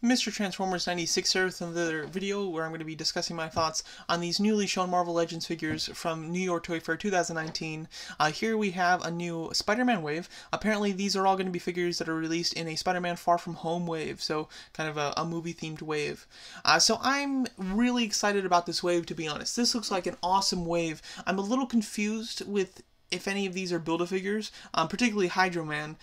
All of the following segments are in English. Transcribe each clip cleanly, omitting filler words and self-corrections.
Mr. Transformers 96 here with another video where I'm going to be discussing my thoughts on these newly shown Marvel Legends figures from New York Toy Fair 2019. Here we have a new Spider-Man wave. Apparently these are all going to be figures that are released in a Spider-Man Far From Home wave, so kind of a movie-themed wave. So I'm really excited about this wave, to be honest. This looks like an awesome wave. I'm a little confused with if any of these are Build-A-Figures, particularly Hydro Man.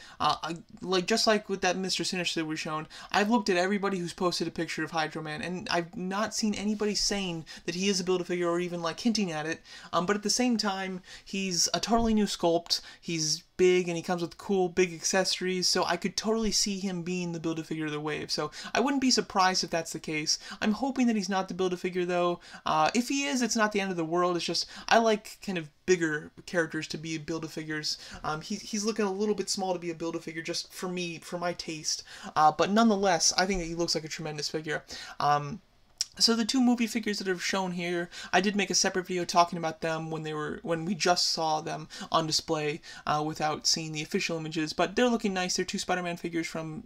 Just like with that Mr. Sinister that we shown, I've looked at everybody who's posted a picture of Hydro Man, and I've not seen anybody saying that he is a Build-A-Figure or even like hinting at it. But at the same time, he's a totally new sculpt. He's big and he comes with cool big accessories, so I could totally see him being the Build-A-Figure of the wave. So I wouldn't be surprised if that's the case. I'm hoping that he's not the Build-A-Figure though. If he is, it's not the end of the world. It's just I like kind of bigger characters to be Build-A-Figures. He's looking a little bit small to be a Build-A-Figure just for me, for my taste. But nonetheless, I think that he looks like a tremendous figure. So the two movie figures that are shown here, I did make a separate video talking about them when we just saw them on display without seeing the official images, but they're looking nice. They're two Spider-Man figures from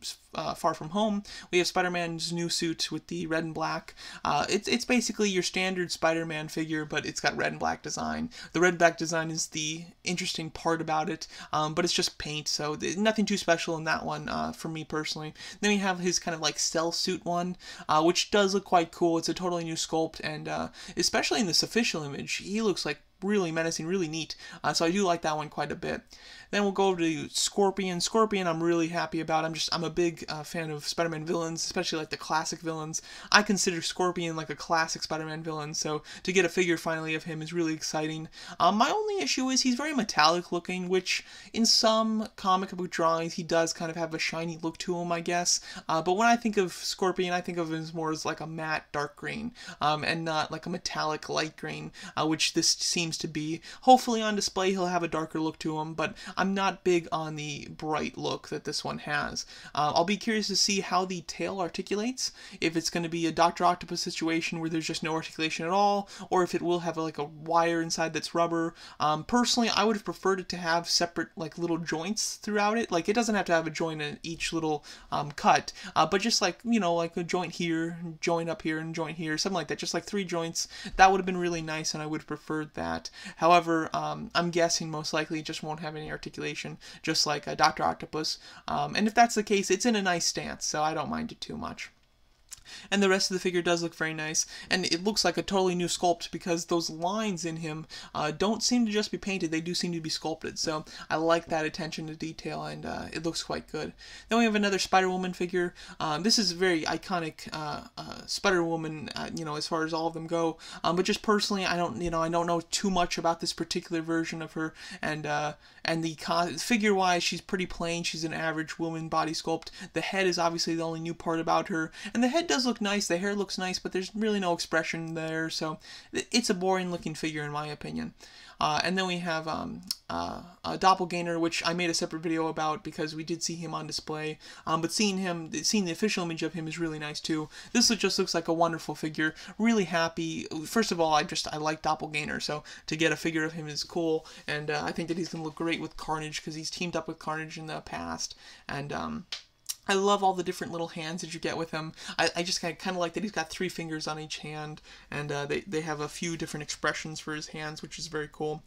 Far From Home. We have Spider-Man's new suit with the red and black. It's basically your standard Spider-Man figure, but it's got red and black design. The red and black design is the interesting part about it, but it's just paint, so nothing too special in that one for me personally. Then we have his kind of like stealth suit one, which does look quite cool. It's a totally new sculpt, and especially in this official image, he looks like really menacing, really neat. So I do like that one quite a bit. Then we'll go over to Scorpion. Scorpion I'm really happy about. I'm a big fan of Spider-Man villains, especially like the classic villains. I consider Scorpion like a classic Spider-Man villain, so to get a figure finally of him is really exciting. My only issue is he's very metallic looking, which in some comic book drawings he does kind of have a shiny look to him, I guess. But when I think of Scorpion, I think of him as more as like a matte dark green, and not like a metallic light green, which this seems to be. Hopefully on display he'll have a darker look to him, but I'm not big on the bright look that this one has. I'll be curious to see how the tail articulates, if it's going to be a Dr. Octopus situation where there's just no articulation at all, or if it will have like a wire inside that's rubber. Personally, I would have preferred it to have separate like little joints throughout it. Like it doesn't have to have a joint in each little cut, but just like, you know, like a joint here, joint up here, and joint here, something like that. Just like 3 joints. That would have been really nice, and I would have preferred that. However, I'm guessing most likely it just won't have any articulation, just like Dr. Octopus. And if that's the case, it's in a nice stance, so I don't mind it too much. And the rest of the figure does look very nice, and it looks like a totally new sculpt because those lines in him don't seem to just be painted, they do seem to be sculpted, so I like that attention to detail, and it looks quite good. Then we have another Spider-Woman figure. This is a very iconic Spider-Woman, you know, as far as all of them go, but just personally, I don't know too much about this particular version of her, and the figure-wise, she's pretty plain. She's an average woman body sculpt. The head is obviously the only new part about her, and the head does look nice, the hair looks nice, but there's really no expression there, so it's a boring looking figure in my opinion. And then we have a Doppelganger, which I made a separate video about because we did see him on display, but seeing the official image of him is really nice too. This just looks like a wonderful figure, really happy. First of all, I like Doppelganger, so to get a figure of him is cool, and I think that he's going to look great with Carnage because he's teamed up with Carnage in the past, and I love all the different little hands that you get with him. I just kind of like that he's got 3 fingers on each hand, and they have a few different expressions for his hands, which is very cool.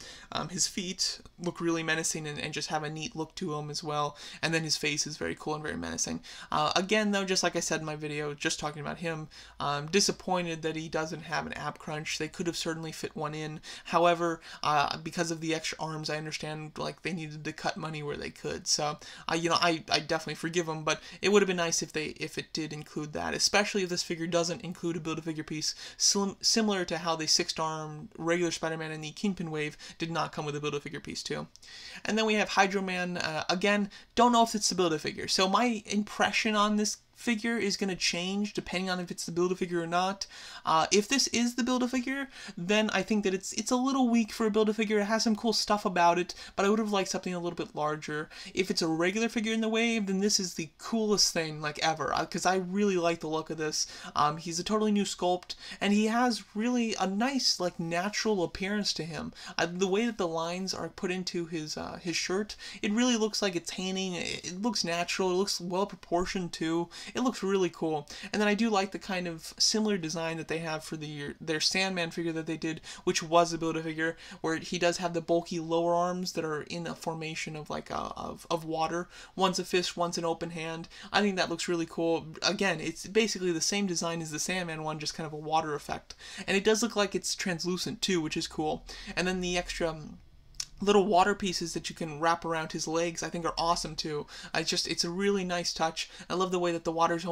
His feet look really menacing and just have a neat look to him as well, and then his face is very cool and very menacing. Again, though, just like I said in my video, just talking about him, I'm disappointed that he doesn't have an ab crunch. They could have certainly fit one in. However, because of the extra arms, I understand like they needed to cut money where they could. So, I definitely forgive him, but it would have been nice if it did include that, especially if this figure doesn't include a Build-A-Figure piece, similar to how the 6-arm regular Spider-Man in the Kingpin wave did not come with a Build-A-Figure piece too. And then we have Hydro Man. Again, don't know if it's the Build-A-Figure, so my impression on this figure is going to change depending on if it's the Build-A-Figure or not. If this is the Build-A-Figure, then I think that it's a little weak for a Build-A-Figure. It has some cool stuff about it, but I would have liked something a little bit larger. If it's a regular figure in the wave, then this is the coolest thing like ever, because I really like the look of this. He's a totally new sculpt, and he has really a nice like natural appearance to him. The way that the lines are put into his shirt, it really looks like it's hanging. It looks natural. It looks well proportioned too. it looks really cool. And then I do like the kind of similar design that they have for their Sandman figure that they did, which was a Build-A-Figure, where he does have the bulky lower arms that are in a formation of like of water. One's a fist, one's an open hand. I think that looks really cool. Again, it's basically the same design as the Sandman one, just kind of a water effect. And it does look like it's translucent too, which is cool. And then the extra little water pieces that you can wrap around his legs I think are awesome too. It's a really nice touch. I love the way that the water's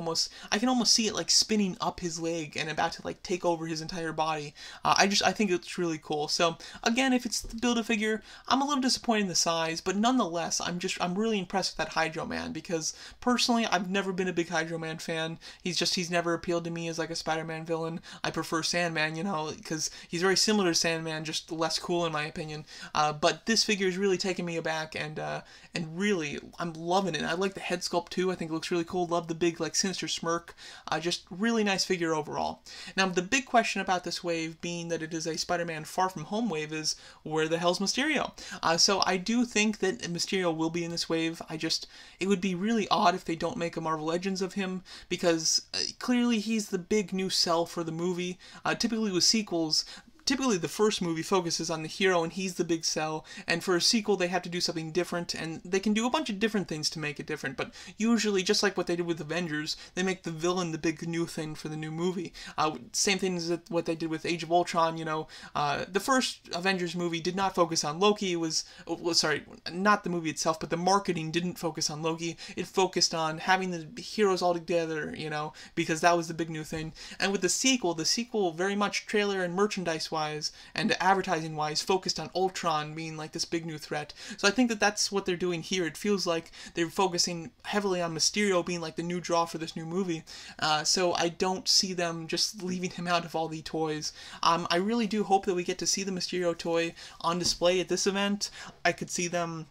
I can almost see it like spinning up his leg and about to like take over his entire body. I think it's really cool. So again, if it's the Build-A-Figure, I'm a little disappointed in the size, but nonetheless, I'm really impressed with that Hydro Man, because personally, I've never been a big Hydro Man fan. He's never appealed to me as like a Spider-Man villain. I prefer Sandman, you know, because he's very similar to Sandman, just less cool in my opinion. But this figure is really taking me aback, and really, I'm loving it. I like the head sculpt too. I think it looks really cool. Love the big, like, sinister smirk. Just really nice figure overall. Now, the big question about this wave, being that it is a Spider-Man Far From Home wave, is where the hell's Mysterio? So I do think that Mysterio will be in this wave. It would be really odd if they don't make a Marvel Legends of him, because clearly he's the big new sell for the movie. Typically with sequels, the first movie focuses on the hero and he's the big sell, and for a sequel they have to do something different, and they can do a bunch of different things to make it different, but usually, just like what they did with Avengers, they make the villain the big new thing for the new movie. Same thing as what they did with Age of Ultron, you know. The first Avengers movie did not focus on Loki. It was, sorry, not the movie itself, but the marketing didn't focus on Loki. It focused on having the heroes all together, you know, because that was the big new thing. And with the sequel very much trailer and merchandise-wise and advertising-wise focused on Ultron being like this big new threat. So I think that that's what they're doing here. It feels like they're focusing heavily on Mysterio being like the new draw for this new movie. So I don't see them just leaving him out of all the toys. I really do hope that we get to see the Mysterio toy on display at this event. I could see them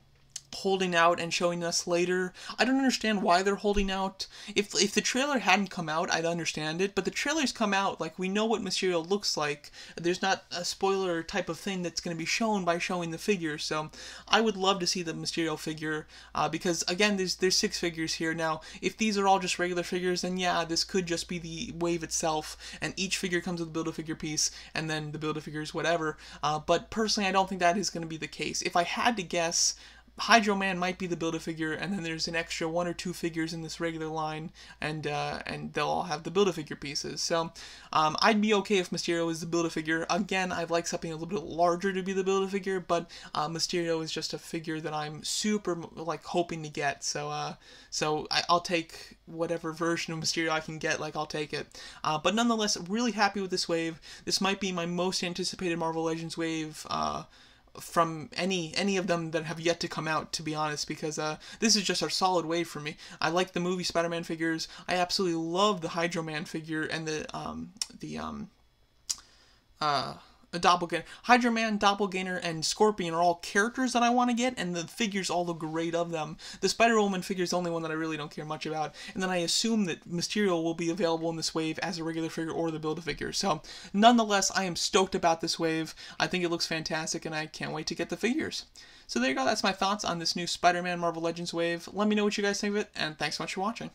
holding out and showing us later. I don't understand why they're holding out. If the trailer hadn't come out, I'd understand it, but the trailer's come out, like, we know what Mysterio looks like. There's not a spoiler type of thing that's going to be shown by showing the figure, so I would love to see the Mysterio figure, because, again, there's 6 figures here. Now, if these are all just regular figures, then yeah, this could just be the wave itself, and each figure comes with a Build-A-Figure piece, and then the Build-A-Figures, whatever. But personally, I don't think that is going to be the case. If I had to guess, Hydro Man might be the Build-A-Figure, and then there's an extra 1 or 2 figures in this regular line, and they'll all have the Build-A-Figure pieces. So I'd be okay if Mysterio is the Build-A-Figure. Again, I'd like something a little bit larger to be the Build-A-Figure, but Mysterio is just a figure that I'm super like hoping to get. So I'll take whatever version of Mysterio I can get. Like, I'll take it. But nonetheless, really happy with this wave. This might be my most anticipated Marvel Legends wave from any of them that have yet to come out, to be honest, because this is just a solid wave for me. I like the movie Spider-Man figures. I absolutely love the Hydro Man figure and the Doppelganger. Hydro Man, Doppelganger, and Scorpion are all characters that I want to get, and the figures all look great of them. The Spider-Woman figure is the only one that I really don't care much about, and then I assume that Mysterio will be available in this wave as a regular figure or the Build-A-Figure. So, nonetheless, I am stoked about this wave. I think it looks fantastic, and I can't wait to get the figures. So there you go, that's my thoughts on this new Spider-Man Marvel Legends wave. Let me know what you guys think of it, and thanks so much for watching.